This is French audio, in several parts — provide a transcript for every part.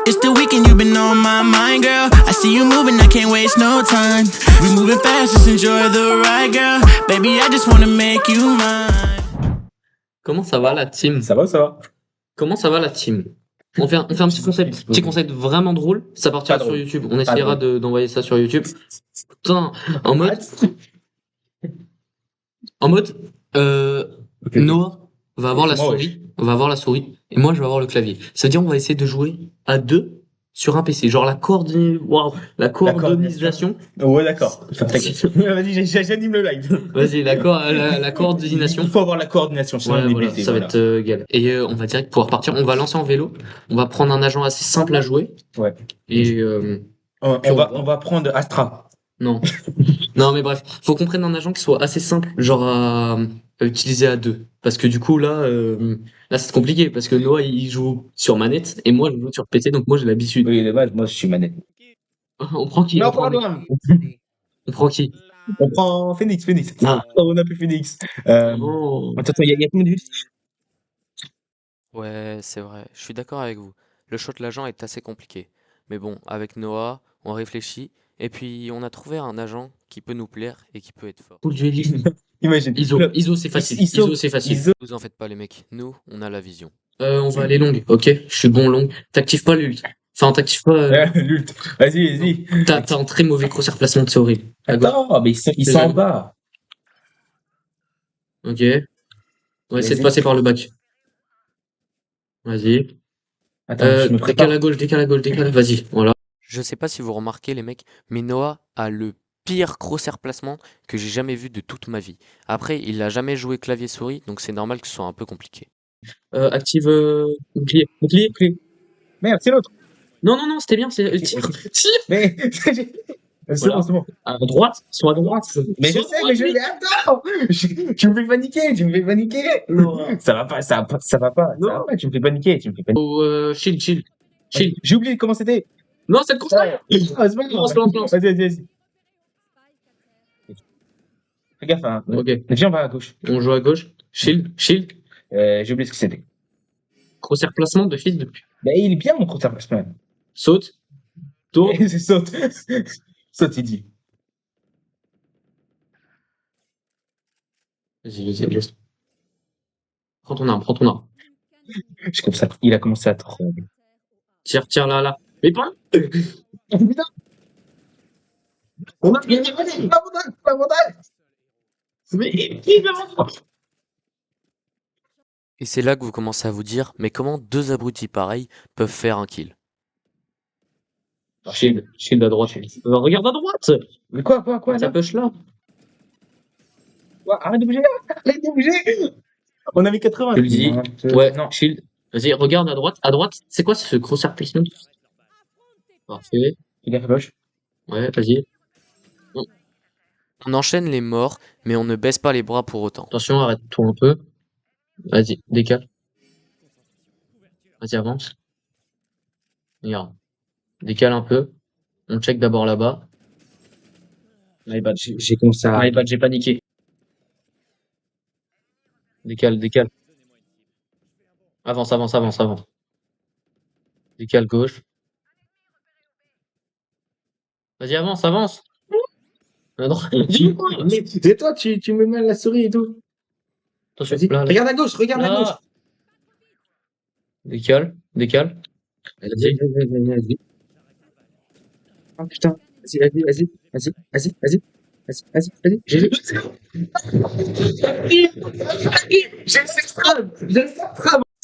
It's the weekend, you've been on my mind, girl. I see you moving, I can't waste no time. We moving fast, just enjoy the ride, girl. Baby, I just wanna make you mine. Comment ça va la team? Ça va, ça va. Comment ça va la team? On fait un petit concept vraiment drôle. Ça partira Pas sur drôle. YouTube. On essaiera d'envoyer ça sur YouTube. Putain, en mode, Ok. Noah va avoir la C'est moi, souris, va avoir la souris, et moi je vais avoir le clavier. Ça veut dire on va essayer de jouer à deux sur un PC. Genre la coordination. Ouais, d'accord. Vas-y, j'anime le live. Vas-y, la coordination. Il faut avoir la coordination, sinon Ouais, on est voilà, bêté, ça va voilà. être galère. Et on va direct pouvoir partir. On va lancer en vélo. On va prendre un agent assez simple à jouer. Ouais. Et On va prendre Astra. non. Non, mais bref, faut qu'on prenne un agent qui soit assez simple, genre à utiliser à deux. Parce que du coup, là c'est compliqué. Parce que Noah, il joue sur manette et moi, je joue sur PC, donc moi, j'ai l'habitude. Oui, de base, moi je suis manette. On prend qui? Non, On prend qui? On prend Phoenix. Ah. Oh, on a plus Phoenix. Oh. Attends, il y a combien de minutes? Ouais, c'est vrai, je suis d'accord avec vous. Le shot l'agent est assez compliqué. Mais bon, avec Noah, on réfléchit, et puis on a trouvé un agent qui peut nous plaire et qui peut être fort. Full duelist. Imagine. ISO, c'est facile. ISO, c'est facile. ISO. Vous en faites pas les mecs, nous, on a la vision. On va aller longue, ok? Je suis bon long. T'actives pas l'ult. Enfin, t'actives pas. L'ult. Vas-y. T'as un très mauvais crosshair placement, c'est horrible. À gauche. Attends, mais ils sont en bas. Ok. On va essayer de passer par le bac. Vas-y. Attends, je me prépare. Décale à gauche. Vas-y, voilà. Je sais pas si vous remarquez les mecs, mais Noah a le pire crosshair placement que j'ai jamais vu de toute ma vie. Après, il a jamais joué clavier souris, donc c'est normal que ce soit un peu compliqué. Active bouclier. Merde, c'est l'autre. Non, c'était bien, c'est tire. Mais c'est Voilà. bon. À droite, soit à droite. Mais je sais, mais attends. Tu me fais paniquer. Non. Ça va pas. Non. Tu me fais paniquer. Shield. J'ai oublié comment c'était. Non, c'est le contraire. C'est pas grave. Lance. Vas-y. Fais gaffe, hein. Ok, Viens, on va à gauche. on joue à gauche. Shield. J'ai oublié ce que c'était. Crosshair placement de fil depuis. Bah, il est bien, mon compteur placement. Saute. Tourne. C'est saute. Saute, il dit. Vas-y. Prends ton arme. Je comme ça. Il a commencé à trop. Tire là. Mais pas. Putain. On a gagné. L'avantage. Mais Et c'est là que vous commencez à vous dire, mais comment deux abrutis pareils peuvent faire un kill? Shield à droite. Regarde à droite. Mais quoi, Ça là? push là. Quoi, arrête de bouger. On avait 80. Je le dis. 20, Ouais, non. Shield. Vas-y, regarde à droite. À droite, c'est quoi ce crosshair placement? Parfait. Il est à gauche. Ouais, vas-y. On enchaîne les morts, mais on ne baisse pas les bras pour autant. Attention, arrête-toi un peu. Vas-y, décale. Vas-y, avance. Regarde. Décale un peu. On check d'abord là-bas. iPad. J'ai commencé à. iPad, j'ai paniqué. Décale. Avance. Décale gauche. Vas-y, avance. À droite. Mais c'est toi, tu me mets la souris et tout. Attention, Vas-y, là. regarde à gauche. Là. Décale. Vas-y. Oh putain. Vas-y. J'ai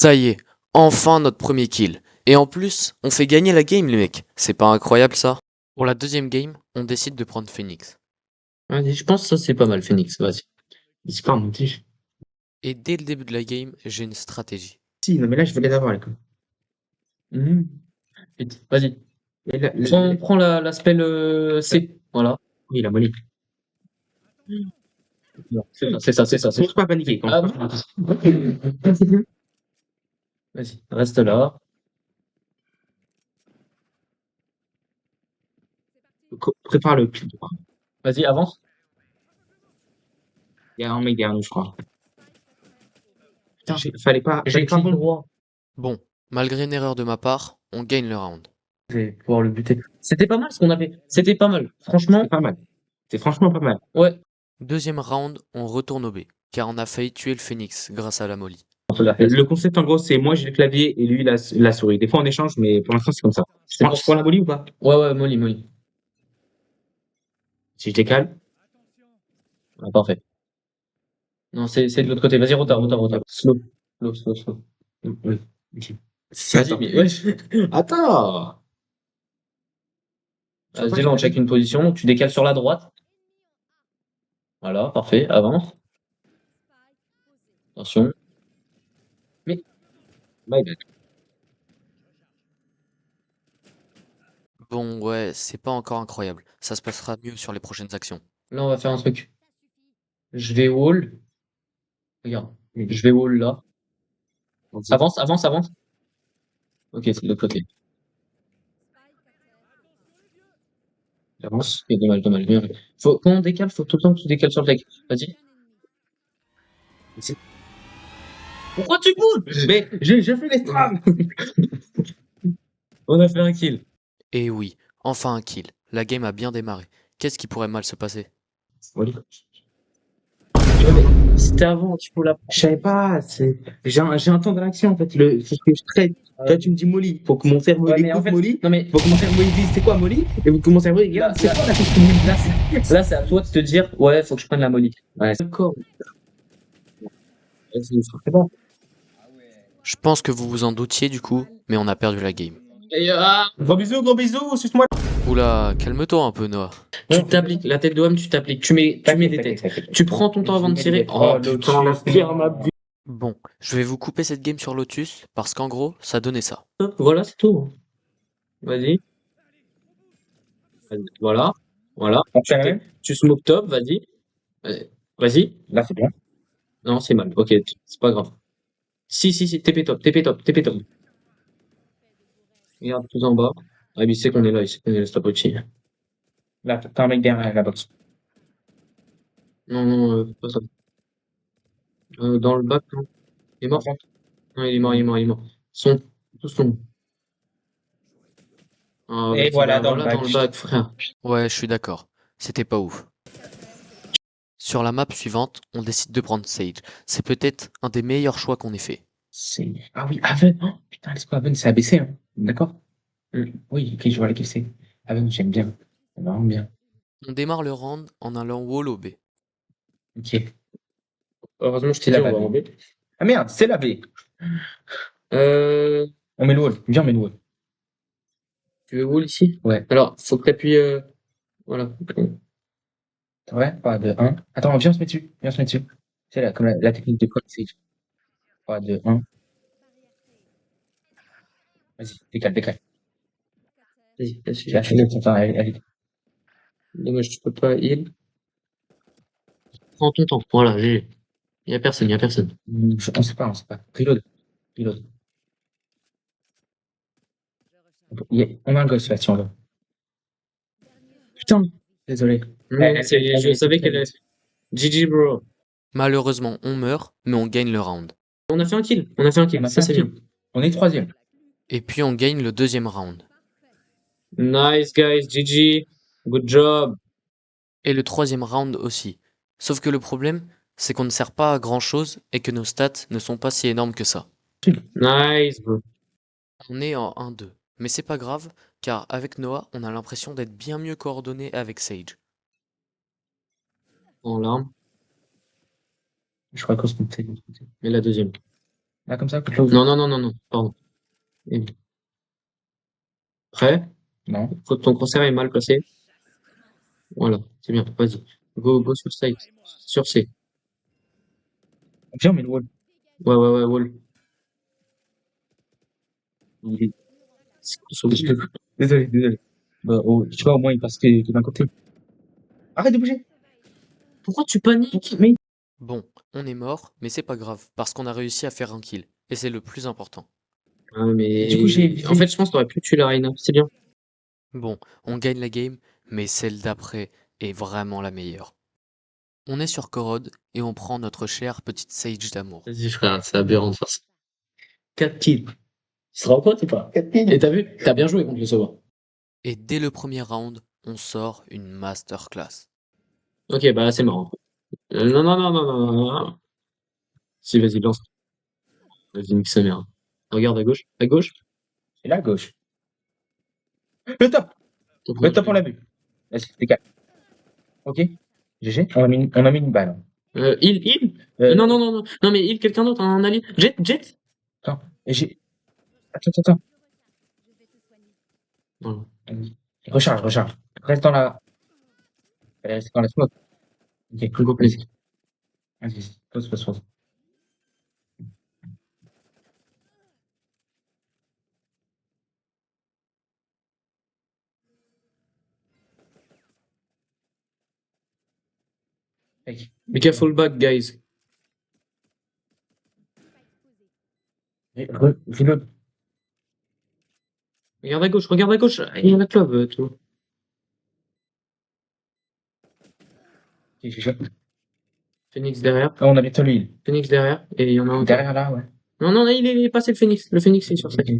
Ça y est, enfin notre premier kill. Et en plus, on fait gagner la game les mecs. C'est pas incroyable ça? Pour la deuxième game, on décide de prendre Phoenix. Vas-y, je pense que ça c'est pas mal, Phoenix. Vas-y. C'est pas un outil. Et dès le début de la game, j'ai une stratégie. Si, non, mais là, je veux les avoir, les gars. Vite, vas-y. Et là, Prends la spell C. Voilà. Oui, la molly. C'est ça. Commence pas à paniquer. Ah, vas-y, reste là. Prépare le pied droit. Vas-y, avance. Il y a un mec derrière nous, je crois. Putain, fallait pas. J'ai clic droit. Bon, malgré une erreur de ma part, on gagne le round. Je vais pouvoir le buter. C'était pas mal ce qu'on a fait. C'était pas mal. Franchement, C'est pas mal. C'est franchement pas mal. ouais. Deuxième round, on retourne au B, car on a failli tuer le Phoenix grâce à la molly. Le concept, en gros, c'est moi, j'ai le clavier et lui, la souris. Des fois, on échange, mais pour l'instant, c'est comme ça. C'est pour Je prends la molly ou pas? Ouais, Molly, Molly. Si je décale. Ah, parfait. Non, c'est de l'autre côté. Vas-y, rota. Slow. Slow. Oui. Ok. Vas-y, Attends. mais ouais. Attends. Vas-y, là, on check une position. Tu décales sur la droite. Voilà, parfait. Avance. Attention. My bad. Bon, ouais, c'est pas encore incroyable. Ça se passera mieux sur les prochaines actions. Là, on va faire un truc. Je vais wall. Regarde. Je vais wall là. Avance. Ok, c'est de l'autre côté. J'avance. Ok, dommage. Bien. Quand on décale, faut tout le temps que tu décales sur le deck. Vas-y. Pourquoi tu bouges? Mais J'ai fait les strams. on a fait un kill. Et oui, enfin un kill. La game a bien démarré. Qu'est-ce qui pourrait mal se passer? Molly. Ouais, mais c'était avant, tu peux la Je savais pas. J'ai un temps de réaction, en fait. Faut que je traite. Toi, tu me dis Molly. Faut que mon cerveau Ouais, il mais en écoute fait, Molly. non mais Faut que mon cerveau il dise c'est quoi Molly. Et faut que mon cerveau il regarde c'est quoi la question Molly. là, c'est à toi de te dire, ouais, faut que je prenne la molly. Ouais, D'accord. vas-y, c'est bon. Je pense que vous vous en doutiez du coup, mais on a perdu la game. Et, Gros bisous, suce-moi. Oula, calme-toi un peu Noah. tu t'appliques, la tête de homme, tu t'appliques. Tu mets des têtes. Tu prends ton temps avant de tirer. Oh, putain, la pierre m'a bu. Bon, je vais vous couper cette game sur Lotus, parce qu'en gros, ça donnait ça. Voilà, c'est tout. Vas-y. Voilà. On fait la même. Tu smoke top, vas-y. Vas-y. Là, c'est bien. Non, c'est mal. Ok, c'est pas grave. Si, TP top. Regarde tout en bas. Ah, mais il sait qu'on est là, stop au-dessus. Là, t'as un mec derrière la box. Non, pas ça. Dans le bac, non. Il est mort? Non, il est mort. Tous sont. Ah, Et bah, voilà, dans le dans le bac. bac, frère. Ouais, je suis d'accord. C'était pas ouf. Sur la map suivante, on décide de prendre Sage. C'est peut-être un des meilleurs choix qu'on ait fait. Ah oui, Haven. Oh, putain, let's go, Haven, c'est ABC, hein. D'accord? Oui, ok, je vois laquelle c'est. Haven, j'aime bien. C'est vraiment bien. On démarre le round en allant wall au B. Ok. Heureusement, je t'ai C'est dit, la on va balle. en B. Ah merde, c'est la B. Euh, On met le wall. Viens, on met le wall. tu veux wall ici? Ouais. Alors, faut que t'appuies, voilà. Ouais, pas de 1. Attends, viens, on se met dessus. C'est là, comme la technique de Colt Sage. Pas de 1. Vas-y, décale. Vas-y, J'ai lâché le temps, allez. dommage, tu peux pas heal. Prends ton temps. Voilà, GG. Y a personne. On sait pas. Reload. On a un gosse là, si on veut. Putain, désolé. Je savais qu'elle allait. GG, bro. Malheureusement, on meurt, mais on gagne le round. On a fait un kill. On a Ça, fait c'est un bien. kill. On est troisième. Et puis on gagne le deuxième round. Nice, guys. GG. Good job. Et le troisième round aussi. Sauf que le problème, c'est qu'on ne sert pas à grand chose et que nos stats ne sont pas si énormes que ça. Nice, bro. On est en 1-2. Mais c'est pas grave, car avec Noah, on a l'impression d'être bien mieux coordonné avec Sage. En larmes. Je crois qu'on se compte de l'autre côté. Et la deuxième. Là, comme ça, Non. Pardon. Prêt? Non. Faut que ton concert est mal placé. Voilà, c'est bien. Vas-y. Go sur C. Sur C. Viens, on met le wall. Ouais, wall. Désolé. Bah, tu vois, au moins, il passe que d'un côté. Arrête de bouger. Pourquoi tu paniques? Mais Bon, on est mort, mais c'est pas grave, parce qu'on a réussi à faire un kill. Et c'est le plus important. Ah, mais. Du coup, j'ai. En fait, je pense que t'aurais pu tuer la Reina. C'est bien. Bon, on gagne la game, mais celle d'après est vraiment la meilleure. On est sur Korod et on prend notre chère petite Sage d'amour. Vas-y, frère, c'est aberrant de faire ça. 4 kills. sera en pote ou pas? Et t'as vu? T'as bien joué contre le sauveur. Et dès le premier round, on sort une masterclass. Ok, bah c'est marrant. Non, non, non, non, non, non, non. Si, vas-y, lance. Vas-y, nique sa mère. Regarde à gauche. À gauche. Et là, à gauche. Le top! Le top, on l'a vu. Vas-y, décale. Ok. GG. On a mis une balle. Heal. Non, non, non, non. Non, mais heal quelqu'un d'autre, un allié. Jet. Attends. Et j'ai. Attends. Voilà. Recharge. Reste dans la. Reste dans la smoke. Ok. Go plaisir. Vas-y. Pose. Fake. Be careful back, guys. Reload. Regarde à gauche. Il y a la clove, tout. Ok, j'ai joué. Phoenix derrière. Ah, on a bientôt l'île. Phoenix derrière. Et il y en a un. Derrière là, ouais. Non, il est passé le Phoenix. Le Phoenix, il est sur ça. Ok.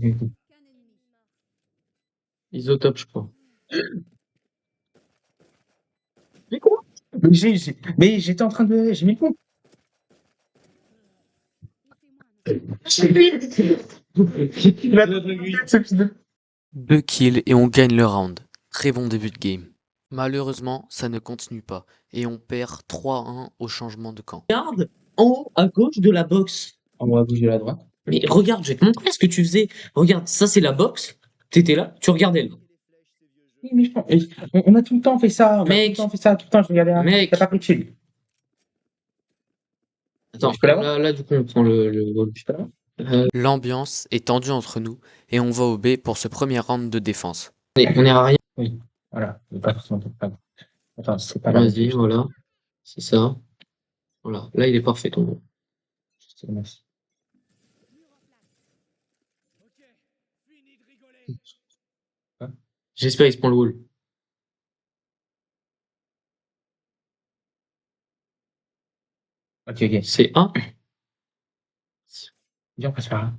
Isotop, je crois. Mais quoi? Mais j'étais en train de. J'ai mis le pont. Deux kills et on gagne le round. Très bon début de game. Malheureusement, ça ne continue pas et on perd 3-1 au changement de camp. Regarde en haut à gauche de la box. On va bouger à la droite. Mais regarde, je vais te montrer ce que tu faisais. Regarde, ça c'est la box. T'étais là, tu regardais là. Oui, mais on a tout le temps fait ça. Mec. Tout le temps, je regardais là. Mec. T'as pas pris de shield. Attends, Je peux l'avoir là, du coup, on prend le. Je peux l'avoir L'ambiance est tendue entre nous et on va au B pour ce premier round de défense. On est à rien. Voilà. Mais pas forcément. Attends, c'est pas là. Vas-y, voilà. C'est ça. Voilà. Là, il est parfait ton. C'est le match. J'espère qu'il se prend le wall. Ok. C'est A. Viens, on passe par là.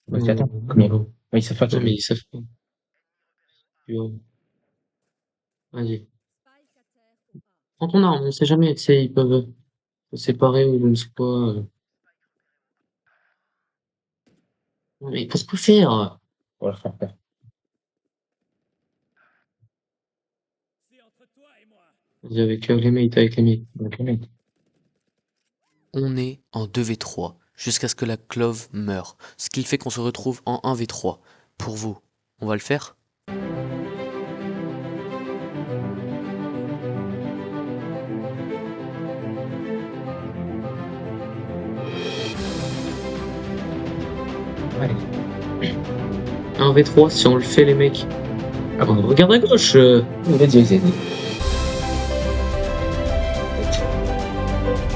Vas-y, attends. Combien Oui, ça fait Non, mais ils savent pas. Yo. Vas-y. Prends ton arme, on sait jamais, tu sais, ils peuvent se séparer ou je ne sais quoi. Non, mais qu'est-ce qu'on fait faire? On va leur faire peur. Vas-y, avec les mates. Donc, les mecs. On est en 2v3 jusqu'à ce que la clove meure, ce qui fait qu'on se retrouve en 1v3. Pour vous, on va le faire? Allez. 1v3, si on le fait, les mecs. Ah bon. Regarde à gauche. Vas-y.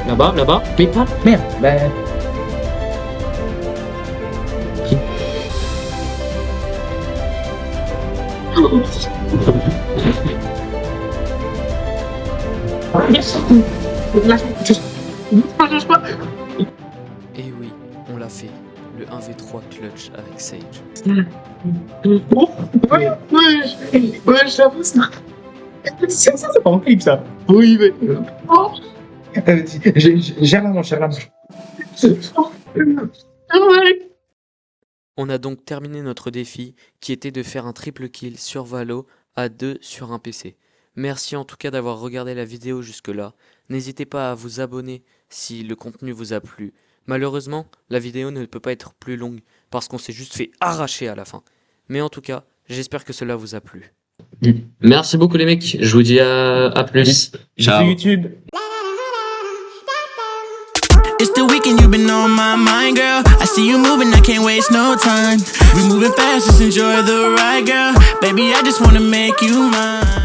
Là-bas. Mais pas. Merde. Bah. Et oui, on l'a fait. Le 1v3 clutch avec Sage. Ouais, j'avoue ça. C'est pas en clip ça. Oui, mais. Gère la manche. On a donc terminé notre défi qui était de faire un triple kill sur Valo à 2 sur un PC. Merci en tout cas d'avoir regardé la vidéo jusque-là. N'hésitez pas à vous abonner si le contenu vous a plu. Malheureusement, la vidéo ne peut pas être plus longue parce qu'on s'est juste fait arracher à la fin. Mais en tout cas, j'espère que cela vous a plu. Merci beaucoup, les mecs. Je vous dis à plus. Sur YouTube. It's the weekend, you've been on my mind, girl. I see you moving, I can't waste no time. We moving fast, just enjoy the ride, girl. Baby, I just wanna make you mine.